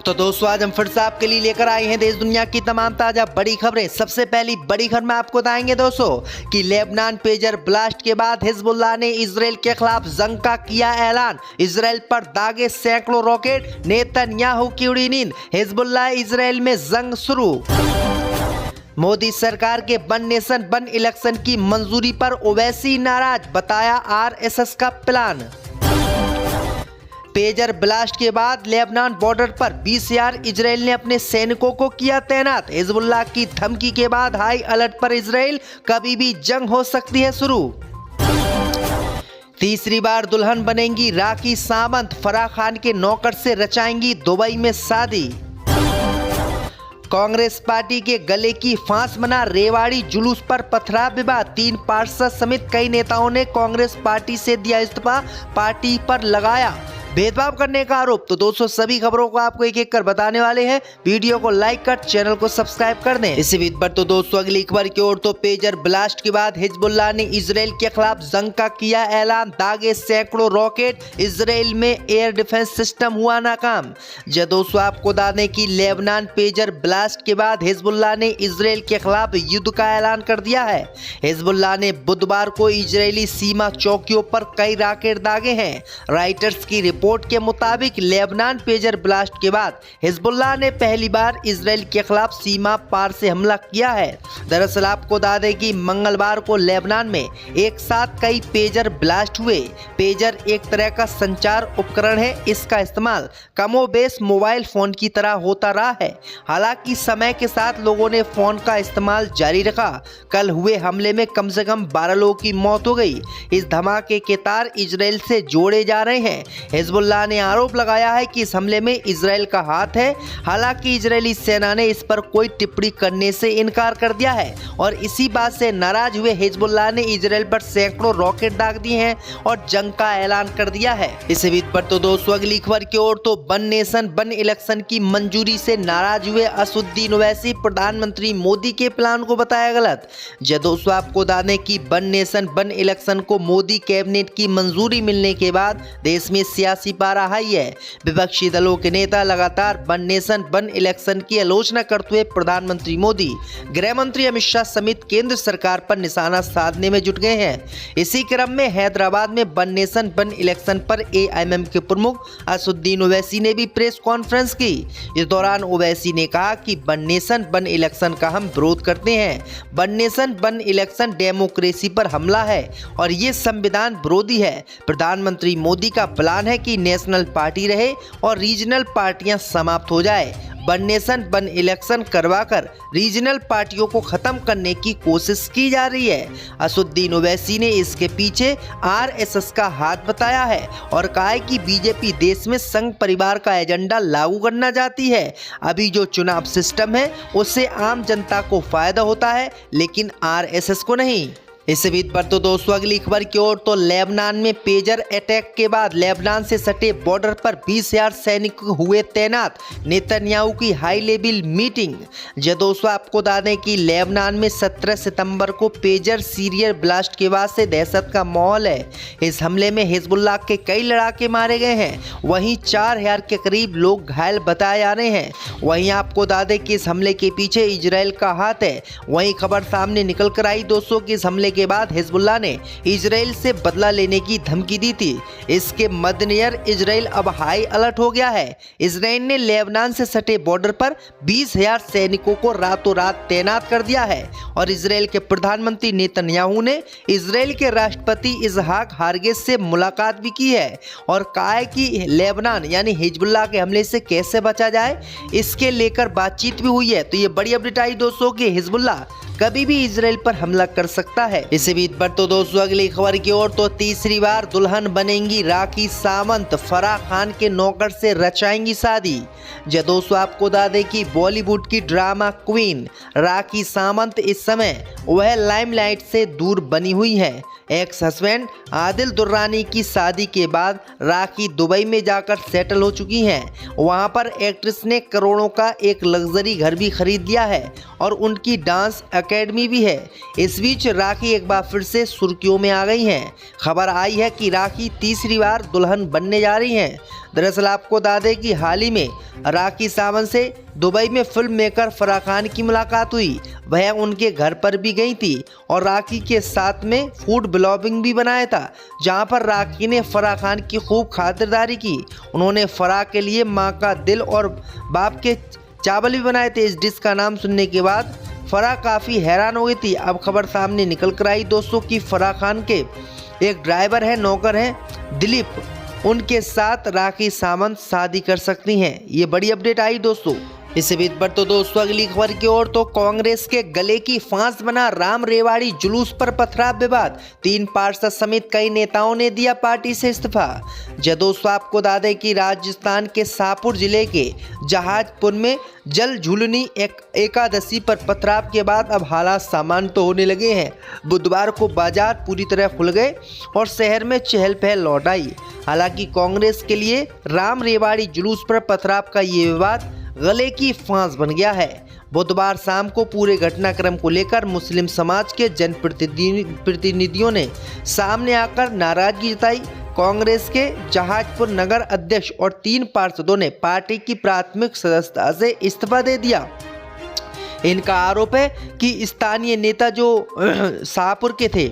तो दोस्तों आज हम फिर से आपके लिए लेकर आए हैं देश दुनिया की तमाम ताजा बड़ी खबरें। सबसे पहली बड़ी खबर में आपको बताएंगे दोस्तों कि लेबनान पेजर ब्लास्ट के बाद हिजबुल्लाह ने इजराइल के खिलाफ जंग का किया ऐलान। इजराइल पर दागे सैकड़ों रॉकेट, नेतन्याहू की उड़ी नींद, हिजबुल्लाह इजराइल में जंग शुरू। मोदी सरकार के वन नेशन वन इलेक्शन की मंजूरी पर ओवैसी नाराज, बताया आरएसएस का प्लान। पेजर ब्लास्ट के बाद लेबनान बॉर्डर पर 20,000 इजराइल ने अपने सैनिकों को किया तैनात। हिजबुल्लाह की धमकी के बाद हाई अलर्ट पर इजराइल, कभी भी जंग हो सकती है शुरू। तीसरी बार दुल्हन बनेंगी राखी सावंत, फराह खान के नौकर से रचाएंगी दुबई में शादी। कांग्रेस पार्टी के गले की फांस बना रेवाड़ी जुलूस पर पथराव विवाद, 3 पार्षद समेत कई नेताओं ने कांग्रेस पार्टी से दिया इस्तीफा, पार्टी पर लगाया भेदभाव करने का आरोप। तो दोस्तों सभी खबरों को आपको एक एक कर बताने वाले हैं, वीडियो को लाइक कर चैनल को सब्सक्राइब कर दें। इसी बीच पर तो दोस्तों अगली खबर की ओर, तो पेजर ब्लास्ट के बाद हिजबुल्लाह ने इजराइल के खिलाफ जंग का किया ऐलान, दागे सैकड़ों रॉकेट, इजराइल में एयर डिफेंस सिस्टम हुआ नाकाम। जब दोस्तों आपको बता दें कि लेबनान पेजर ब्लास्ट के बाद हिजबुल्लाह ने इजराइल के खिलाफ युद्ध का ऐलान कर दिया है। हिजबुल्लाह ने बुधवार को इजरायली सीमा चौकियों पर कई रॉकेट दागे हैं। राइटर्स की रिपोर्ट के मुताबिक लेबनान पेजर ब्लास्ट के बाद हिजबुल्लाह ने पहली बार इजराइल के खिलाफ सीमा पार से हमला किया है। दरअसल आपको बता दें कि मंगलवार को लेबनान में एक साथ कई पेजर ब्लास्ट हुए। पेजर एक तरह का संचार उपकरण है, इसका इस्तेमाल कमोबेश मोबाइल फोन की तरह होता रहा है। हालांकि समय के साथ लोगों ने फोन का इस्तेमाल जारी रखा। कल हुए हमले में कम से कम 12 लोगों की मौत हो गई। इस धमाके के तार इजराइल से जोड़े जा रहे हैं। हिजबुल्लाह ने आरोप लगाया है कि इस हमले में इजराइल का हाथ है। हालांकि इजरायली सेना ने इस पर कोई टिप्पणी करने से इनकार कर दिया है और इसी बात से नाराज हुए हिजबुल्लाह ने इजराइल पर सैकड़ों रॉकेट दाग दिए हैं और जंग का ऐलान कर दिया है। इसी बीच पर तो दोस्तों अगली खबर की ओर, तो वन नेशन वन इलेक्शन की मंजूरी से नाराज हुए असदुद्दीन ओवैसी, प्रधानमंत्री मोदी के प्लान को बताया गलत। जब दोस्तों आपको बता दें कि वन नेशन वन इलेक्शन को मोदी कैबिनेट की मंजूरी मिलने के बाद देश में सियासी पारा हाई है। विपक्षी दलों के नेता लगातार वन नेशन वन इलेक्शन की आलोचना करते हुए प्रधानमंत्री मोदी, गृह मंत्री अमित शाह समेत केंद्र सरकार पर निशाना साधने में जुट गए हैं। इसी क्रम में हैदराबाद में वन नेशन वन इलेक्शन पर एआईएमएम के प्रमुख असदुद्दीन ओवैसी ने भी प्रेस कॉन्फ्रेंस की। इस दौरान ओवैसी ने कहा कि वन नेशन वन इलेक्शन का हम विरोध करते हैं। One nation one election democracy पर हमला है और ये संविधान विरोधी है। प्रधानमंत्री मोदी का प्लान है कि नेशनल पार्टी रहे और रीजनल पार्टियां समाप्त हो जाए। वन नेशन वन इलेक्शन करवाकर रीजनल पार्टियों को खत्म करने की कोशिश की जा रही है। असदुद्दीन ओवैसी ने इसके पीछे आरएसएस का हाथ बताया है और कहा है कि बीजेपी देश में संघ परिवार का एजेंडा लागू करना चाहती है। अभी जो चुनाव सिस्टम है उससे आम जनता को फायदा होता है, लेकिन आरएसएस को नहीं। इस बीच पर तो दोस्तों अगली खबर की ओर, तो लेबनान में पेजर अटैक के बाद लेबनान से सटे बॉर्डर पर 20,000 सैनिक हुए तैनात, नेतन्याहू की हाई लेवल मीटिंग। जो दोस्तों आपको बता दें कि लेबनान में 17 सितंबर को पेजर सीरियर ब्लास्ट के बाद से दहशत का माहौल है। इस हमले में हिजबुल्लाह के कई लड़ाके मारे गए हैं, वहीं 4,000 के करीब लोग घायल बताए जा रहे हैं। वहीं आपको बता दें कि इस हमले के पीछे इजराइल का हाथ है। वहीं खबर सामने निकल कर आई दोस्तों कि इस हमले के बाद हिजबुल्लाह ने इजराइल से बदला लेने की धमकी दी थी। इसके मद्देनजर इजराइल अब हाई अलर्ट हो गया है। इजराइल ने लेबनान से सटे बॉर्डर पर 20,000 सैनिकों को रातों रात तैनात कर दिया है और इजराइल के प्रधानमंत्री नेतन्याहू ने इजराइल के राष्ट्रपति इसहाक हारगेज से मुलाकात भी की है और कहा है कि लेबनान यानी हिजबुल्लाह के हमले से कैसे बचा जाए, इसके लेकर बातचीत भी हुई है। तो ये बड़ी अपडेट आई दोस्तों कि हिजबुल्लाह कभी भी इजराइल पर हमला कर सकता है। इसी बीच पर तो दोस्तों अगली खबर की ओर, तो तीसरी बार दुल्हन बनेंगी राखी सावंत, फराह खान के नौकर से रचाएंगी शादी। जब दोस्तों आपको बता दें कि बॉलीवुड की ड्रामा क्वीन राखी सावंत इस समय वह लाइमलाइट से दूर बनी हुई है। एक्स हस्बैंड आदिल दुर्रानी की शादी के बाद राखी दुबई में जाकर सेटल हो चुकी हैं। वहां पर एक्ट्रेस ने करोड़ों का एक लग्जरी घर भी खरीद लिया है और उनकी डांस एकेडमी भी है। इस बीच राखी एक बार फिर से सुर्खियों में आ गई हैं। खबर आई है कि राखी तीसरी बार दुल्हन बनने जा रही हैं। दरअसल आपको बता दें कि हाल ही में राखी सावंत से दुबई में फिल्म मेकर फराह खान की मुलाकात हुई। वह उनके घर पर भी गई थी और राखी के साथ में फूड ब्लॉगिंग भी बनाया था, जहां पर राखी ने फराह खान की खूब खातिरदारी की। उन्होंने फराह के लिए मां का दिल और बाप के चावल भी बनाए थे। इस डिश का नाम सुनने के बाद फराह काफ़ी हैरान हो गई थी। अब खबर सामने निकल कर आई दोस्तों कि फराह खान के एक ड्राइवर है, नौकर हैं दिलीप, उनके साथ राखी सावंत शादी कर सकती हैं। ये बड़ी अपडेट आई दोस्तों। इसी बीच पर तो दोस्तों अगली खबर की ओर तो कांग्रेस के गले की फांस बना राम रेवाड़ी जुलूस पर पथराव विवाद, 3 पार्षद समेत कई नेताओं ने दिया पार्टी से इस्तीफा। दोस्तों आपको बता दें कि राजस्थान के शाहपुर जिले के जहाजपुर में जल झूलनी एकादशी पर पथराव के बाद अब हालात सामान्य तो होने लगे हैं। बुधवार को बाजार पूरी तरह खुल गए और शहर में चहल पहल लौट आई। हालांकि कांग्रेस के लिए राम रेवाड़ी जुलूस पर पथराव का ये विवाद गले की फांस बन गया है। बुधवार शाम को पूरे घटनाक्रम को लेकर मुस्लिम समाज के जनप्रतिनिधियों ने सामने आकर नाराजगी जताई। कांग्रेस के जहाजपुर नगर अध्यक्ष और 3 पार्षदों ने पार्टी की प्राथमिक सदस्यता से इस्तीफा दे दिया। इनका आरोप है कि स्थानीय नेता जो शाहपुर के थे,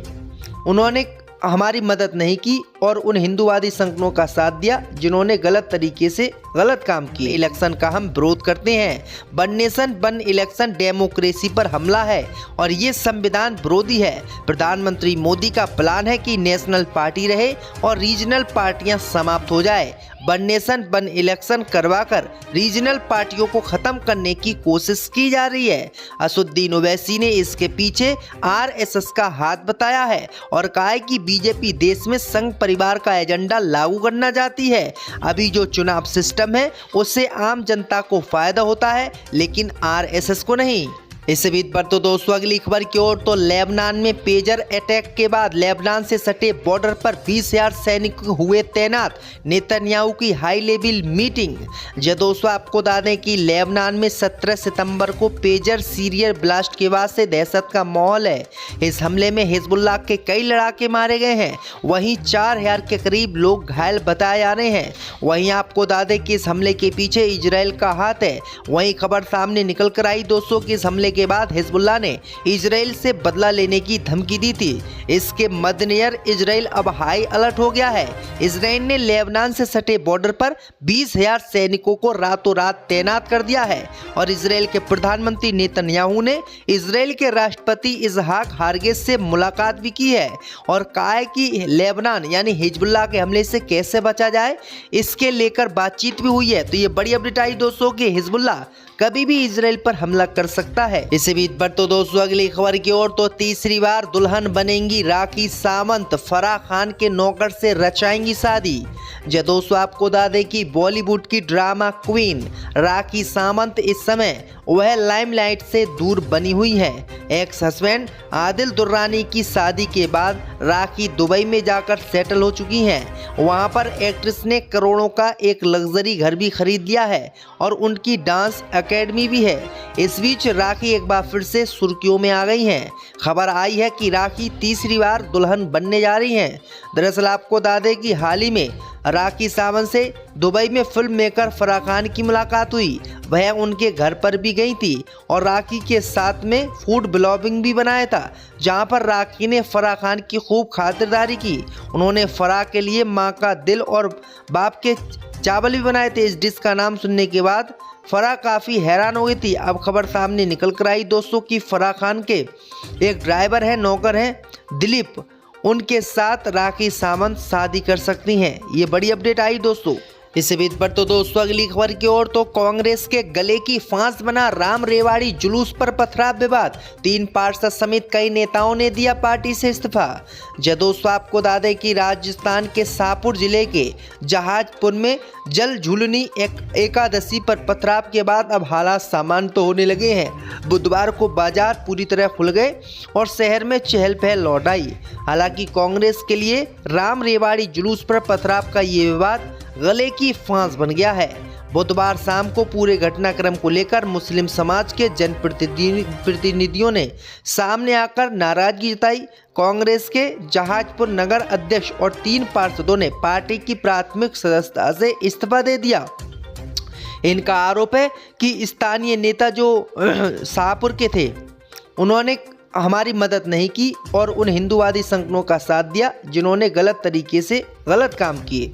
उन्होंने हमारी मदद नहीं की और उन हिंदूवादी संगठनों का साथ दिया जिन्होंने गलत तरीके से गलत काम किए। इलेक्शन का हम विरोध करते हैं। One nation one election democracy पर हमला है और ये संविधान विरोधी है। प्रधानमंत्री मोदी का प्लान है कि नेशनल पार्टी रहे और रीजनल पार्टियां समाप्त हो जाए। वन नेशन वन इलेक्शन करवाकर रीजनल पार्टियों को खत्म करने की कोशिश की जा रही है। असुद्दीन ओवैसी ने इसके पीछे आरएसएस का हाथ बताया है और कहा है कि बीजेपी देश में संघ परिवार का एजेंडा लागू करना चाहती है। अभी जो चुनाव सिस्टम है उससे आम जनता को फायदा होता है, लेकिन आरएसएस को नहीं। इस बीच पर तो दोस्तों अगली खबर की ओर तो लेबनान में पेजर अटैक के बाद लेबनान से सटे बॉर्डर पर 20,000 सैनिक हुए तैनात, नेतन्याहू की हाई लेवल मीटिंग। दोस्तों आपको बता दें कि लेबनान में 17 सितंबर को पेजर सीरियर ब्लास्ट के बाद से दहशत का माहौल है। इस हमले में हिजबुल्लाह के कई लड़ाके मारे गए हैं, वहीं 4,000 के करीब लोग घायल बताए जा रहे हैं। वहीं आपको बता दें कि इस हमले के पीछे इजराइल का हाथ है। वहीं खबर सामने निकल कर आई दोस्तों कि इस हमले के बाद हिजबुल्लाह ने इजराइल से बदला लेने की धमकी दी थी। इसके मद्देनजर इजराइल अब हाई अलर्ट हो गया है। इजराइल ने लेबनान से सटे बॉर्डर पर 20,000 सैनिकों को रातों रात तैनात कर दिया है और इजराइल के प्रधानमंत्री नेतन्याहू ने इजराइल के राष्ट्रपति इसहाक हारगेज से मुलाकात भी की है और कहा है कि लेबनान यानी हिजबुल्लाह के हमले से कैसे बचा जाए, इसके लेकर बातचीत भी हुई है। तो ये बड़ी अपडेट आई दोस्तों कि हिजबुल्लाह कभी भी इजराइल पर हमला कर सकता है। इसी बीच पर तो दोस्तों अगली खबर की ओर तो तीसरी बार दुल्हन बनेंगी राखी सावंत, फराह खान के नौकर से रचाएंगी शादी। दोस्तों आपको बता दें कि बॉलीवुड की ड्रामा क्वीन राखी सावंत इस समय वह लाइमलाइट से दूर बनी हुई है। एक्स हस्बैंड आदिल दुर्रानी की शादी के बाद राखी दुबई में जाकर सेटल हो चुकी हैं। वहां पर एक्ट्रेस ने करोड़ों का एक लग्जरी घर भी खरीद लिया है और उनकी डांस एकेडमी भी है। इस बीच राखी एक बार फिर से सुर्खियों में आ गई हैं। खबर आई है कि राखी तीसरी बार दुल्हन बनने जा रही हैं। दरअसल आपको बता दें कि हाल ही में राखी सावंत से दुबई में फिल्म मेकर फराह खान की मुलाकात हुई। वह उनके घर पर भी गई थी और राखी के साथ में फूड ब्लॉगिंग भी बनाया था, जहां पर राखी ने फराह खान की खूब खातिरदारी की। उन्होंने फराह के लिए मां का दिल और बाप के चावल भी बनाए थे। इस डिश का नाम सुनने के बाद फराह काफ़ी हैरान हो गई थी। अब खबर सामने निकल कर आई दोस्तों कि फराह खान के एक ड्राइवर है, नौकर हैं दिलीप, उनके साथ राखी सावंत शादी कर सकती हैं। ये बड़ी अपडेट आई दोस्तों। इसी बीच पर तो दोस्तों अगली खबर की ओर तो कांग्रेस के गले की फांस बना राम रेवाड़ी जुलूस पर पथराव विवाद, 3 पार्षद समेत कई नेताओं ने दिया पार्टी से इस्तीफा। दोस्तों आपको बता दें कि राजस्थान के शाहपुर जिले के जहाजपुर में जल झूलनी एकादशी पर पथराव के बाद अब हालात सामान्य तो होने लगे हैं। बुधवार को बाजार पूरी तरह खुल गए और शहर में चहल पहल लौट आई। हालांकि कांग्रेस के लिए राम रेवाड़ी जुलूस पर पथराव का ये विवाद गले की फांस बन गया है। बुधवार शाम को पूरे घटनाक्रम को लेकर मुस्लिम समाज के जनप्रतिनिधियों ने सामने आकर नाराजगी जताई। कांग्रेस के जहाजपुर नगर अध्यक्ष और 3 पार्षदों ने पार्टी की प्राथमिक सदस्यता से इस्तीफा दे दिया। इनका आरोप है कि स्थानीय नेता जो शाहपुर के थे, उन्होंने हमारी मदद नहीं की और उन हिंदूवादी संगठनों का साथ दिया जिन्होंने गलत तरीके से गलत काम किए।